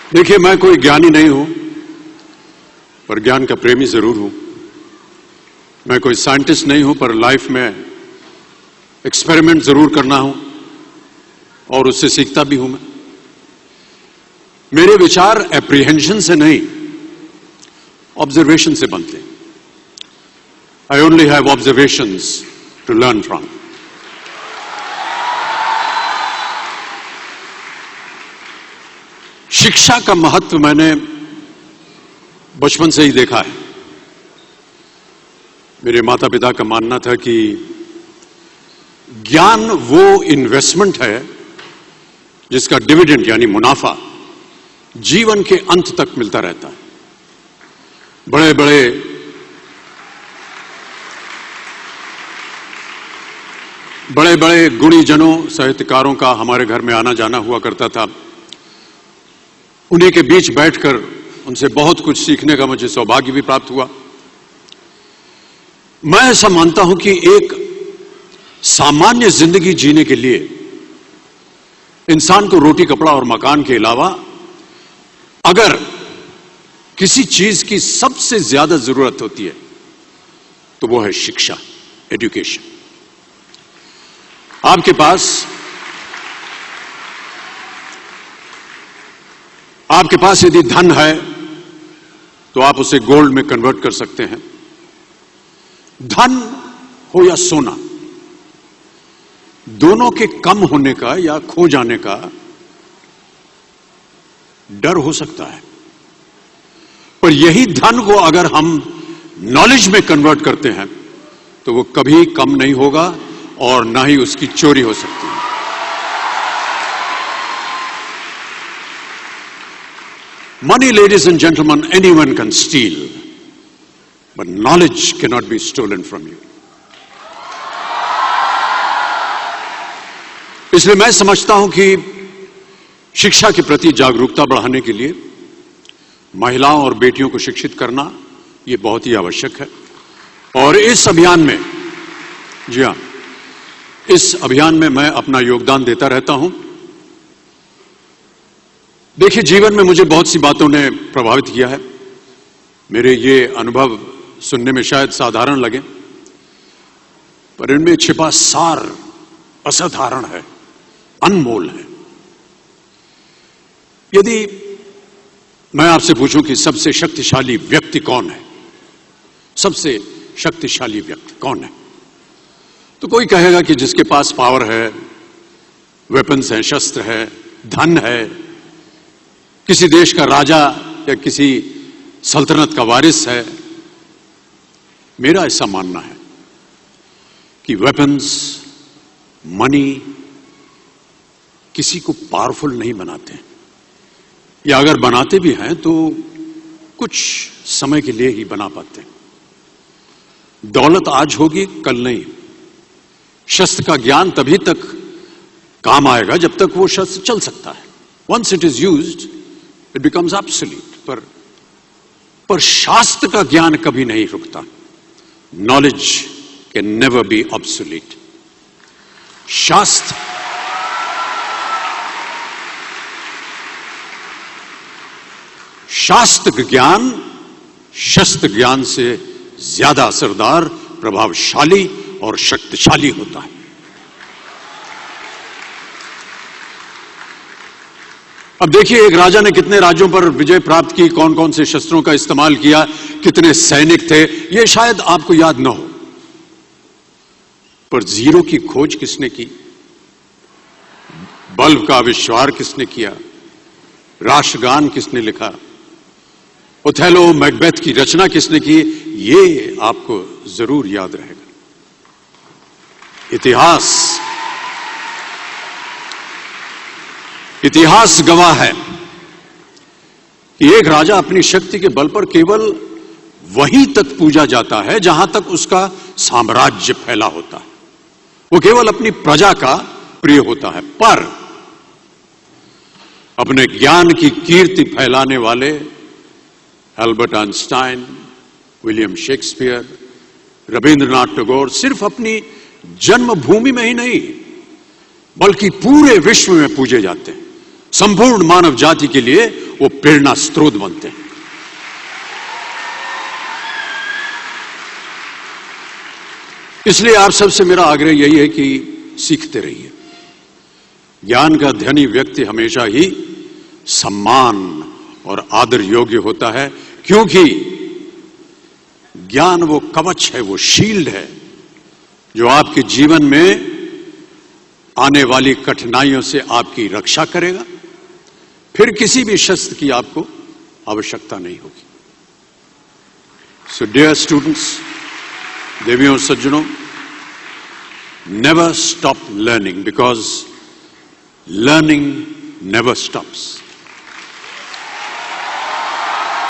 देखिए, मैं कोई ज्ञानी नहीं हूं, पर ज्ञान का प्रेमी जरूर हूं। मैं कोई साइंटिस्ट नहीं हूं, पर लाइफ में एक्सपेरिमेंट जरूर करना हूं और उससे सीखता भी हूं। मेरे विचार एप्रीहेंशन से नहीं, ऑब्जर्वेशन से बनते हैं। I only have observations to learn from. शिक्षा का महत्व मैंने बचपन से ही देखा है। मेरे माता पिता का मानना था कि ज्ञान वो इन्वेस्टमेंट है जिसका डिविडेंड यानी मुनाफा जीवन के अंत तक मिलता रहता है। बड़े बड़े गुणीजनों, साहित्यकारों का हमारे घर में आना जाना हुआ करता था। उन्हीं के बीच बैठकर उनसे बहुत कुछ सीखने का मुझे सौभाग्य भी प्राप्त हुआ। मैं ऐसा मानता हूं कि एक सामान्य जिंदगी जीने के लिए इंसान को रोटी, कपड़ा और मकान के अलावा अगर किसी चीज की सबसे ज्यादा जरूरत होती है तो वो है शिक्षा, एजुकेशन। आपके पास यदि धन है तो आप उसे गोल्ड में कन्वर्ट कर सकते हैं। धन हो या सोना, दोनों के कम होने का या खो जाने का डर हो सकता है, पर यही धन को अगर हम नॉलेज में कन्वर्ट करते हैं तो वो कभी कम नहीं होगा और ना ही उसकी चोरी हो सकती है। Money, ladies and gentlemen, anyone can steal, but knowledge cannot be stolen from you. इसलिए मैं समझता हूं कि शिक्षा के प्रति जागरूकता बढ़ाने के लिए महिलाओं और बेटियों को शिक्षित करना यह बहुत ही आवश्यक है। और इस अभियान में, जी हां, इस अभियान में मैं अपना योगदान देता रहता हूं। देखिए, जीवन में मुझे बहुत सी बातों ने प्रभावित किया है। मेरे ये अनुभव सुनने में शायद साधारण लगे, पर इनमें छिपा सार असाधारण है, अनमोल है। यदि मैं आपसे पूछूं कि सबसे शक्तिशाली व्यक्ति कौन है, सबसे शक्तिशाली व्यक्ति कौन है, तो कोई कहेगा कि जिसके पास पावर है, वेपन्स हैं, शस्त्र है, धन है, किसी देश का राजा या किसी सल्तनत का वारिस है। मेरा ऐसा मानना है कि वेपन्स, मनी किसी को पावरफुल नहीं बनाते, या अगर बनाते भी हैं तो कुछ समय के लिए ही बना पाते हैं। दौलत आज होगी, कल नहीं। शस्त्र का ज्ञान तभी तक काम आएगा जब तक वो शस्त्र चल सकता है। Once it is used, it becomes obsolete. पर शास्त्र का ज्ञान कभी नहीं रुकता। Knowledge can never be obsolete. शास्त्र ज्ञान शस्त्र ज्ञान से ज्यादा असरदार, प्रभावशाली और शक्तिशाली होता है। अब देखिए, एक राजा ने कितने राज्यों पर विजय प्राप्त की, कौन कौन से शस्त्रों का इस्तेमाल किया, कितने सैनिक थे, यह शायद आपको याद न हो, पर जीरो की खोज किसने की, बल्ब का आविष्कार किसने किया, राष्ट्रगान किसने लिखा, ओथेलो, मैकबेथ की रचना किसने की, ये आपको जरूर याद रहेगा। इतिहास गवाह है कि एक राजा अपनी शक्ति के बल पर केवल वहीं तक पूजा जाता है जहां तक उसका साम्राज्य फैला होता है। वो केवल अपनी प्रजा का प्रिय होता है, पर अपने ज्ञान की कीर्ति फैलाने वाले Albert Einstein, William Shakespeare, Rabindranath Tagore सिर्फ अपनी जन्मभूमि में ही नहीं बल्कि पूरे विश्व में पूजे जाते हैं। संपूर्ण मानव जाति के लिए वो प्रेरणा स्रोत बनते हैं। इसलिए आप सबसे मेरा आग्रह यही है कि सीखते रहिए। ज्ञान का धनी व्यक्ति हमेशा ही सम्मान और आदर योग्य होता है, क्योंकि ज्ञान वो कवच है, वो शील्ड है जो आपके जीवन में आने वाली कठिनाइयों से आपकी रक्षा करेगा। फिर किसी भी शस्त्र की आपको आवश्यकता नहीं होगी। सो डियर स्टूडेंट्स, देवियों सज्जनों, never stop learning, because learning never stops.